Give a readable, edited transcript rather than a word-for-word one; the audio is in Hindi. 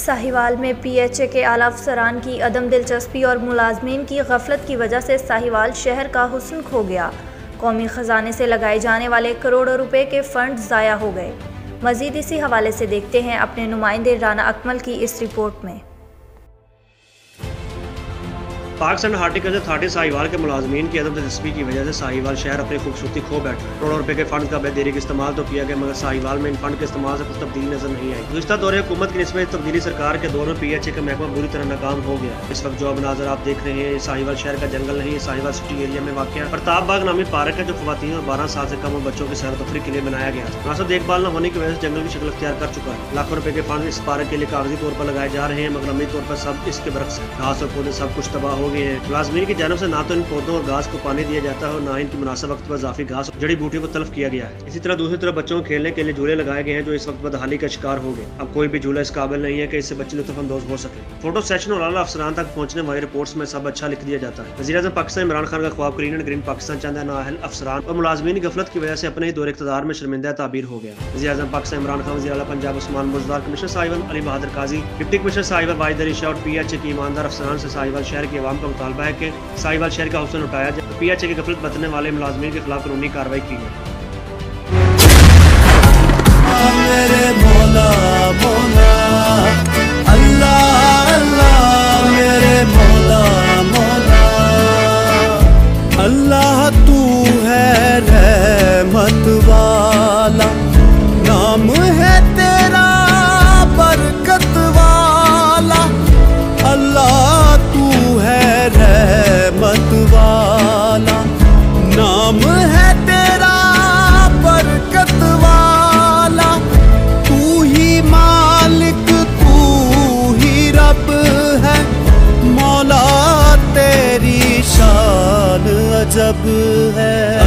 साहिवाल में पीएचए के आला अफसरान की अदम दिलचस्पी और मुलाजमीन की गफलत की वजह से साहिवाल शहर का हुस्न खो गया। कौमी ख़जाने से लगाए जाने वाले करोड़ों रुपए के फंड ज़ाया हो गए। मज़ीद इसी हवाले से देखते हैं अपने नुमाइंदे राना अकमल की इस रिपोर्ट में। पाकिस्तान हार्टिकल्चर अथॉरिटी साहिवाल के मुलाजमीन की अदम दिलचस्पी की वजह से साहिवाल शहर अपनी खूबसूरती खो बैठा। करोड़ों रुपए के फंड का बेदेरी का इस्तेमाल तो किया गया, मगर साहिवाल में इन फंड के इस्तेमाल से कुछ तब्दीली नजर नहीं आई। गुज़श्ता दौरे हुकूमत की निस्बत तब्दीली सरकार के दौर में पीएचए का महकमा बुरी तरह नाकाम हो गया। इस वक्त जो मनाजर आप देख रहे हैं, साहिवाल शहर का जंगल नहीं, साहिवाल सिटी एरिया में वाक़ प्रताप बाग नामी पार्क है, जो खवातीन और 12 साल से कम बच्चों की सैर तफरी के लिए बनाया गया था। मुनासिब देखभाल न होने की वजह से जंगल की शक्ल अख्तियार कर चुका है। लाखों रुपए के फंड इस पार्क के लिए कागजी तौर पर लगाए जा रहे हैं, मगर अमली तौर पर सब इसके बरक्स है। घास और पौधे सब कुछ तबाह हो गए हैं। मुलाजमीन की जानब से ना तो इन पौधों और घास को पानी दिया जाता है और ना इनकी मुनासिब वक्त पर इजाफी घास जड़ी बूटियों को तलफ किया गया है। इसी तरह दूसरी तरफ बच्चों को खेलने के लिए झूले लगाए गए हैं, जो इस वक्त बदहाली का शिकार हो गए। अब कोई भी झूला इस काबिल नहीं है कि इससे बच्चे लुत्फअंदोज हो सके। फोटो सेशन और आला अफसरान तक पहुंचने वाली रिपोर्ट्स में सब अच्छा लिख दिया जाता है। वज़ीर-ए-आज़म पाकिस्तान इमरान खान का ख्वाब क्लीन एंड ग्रीन पाकिस्तान चाहता है, नाअहल अफसरान और मुलाजमीन की गफलत की वजह से अपने ही दौरे इक़्तिदार में शर्मिंदा ताबीर हो गया। वज़ीर-ए-आज़म पाकिस्तान इमरान खान, वज़ीर आला पंजाब उस्मान बुज़दार, कमिश्नर साहिवाल अली बहादुर काजी, डिप्टी कमिश्नर साहिवाल वाहिद अली शाह और पीएचए की ईमानदार अफसरान से साहिवाल शहर की आवाम का मुतालबा है कि साहिवाल शहर का हुस्न उठाया जाए, पीएचए की गफलत बरतने वाले मुलाजमीन के खिलाफ कानूनी कार्रवाई की जाए। मेरे मौला मौला अल्लाह अल्लाह, मेरे मौला मौला अल्लाह, तू है रहमत वाला, नाम है तेरा बरकत वाला। अल्लाह तू है रहमत वाला, नाम है तेरा बरकत वाला। तू ही मालिक तू ही रब है, मौला तेरी शान अजब है।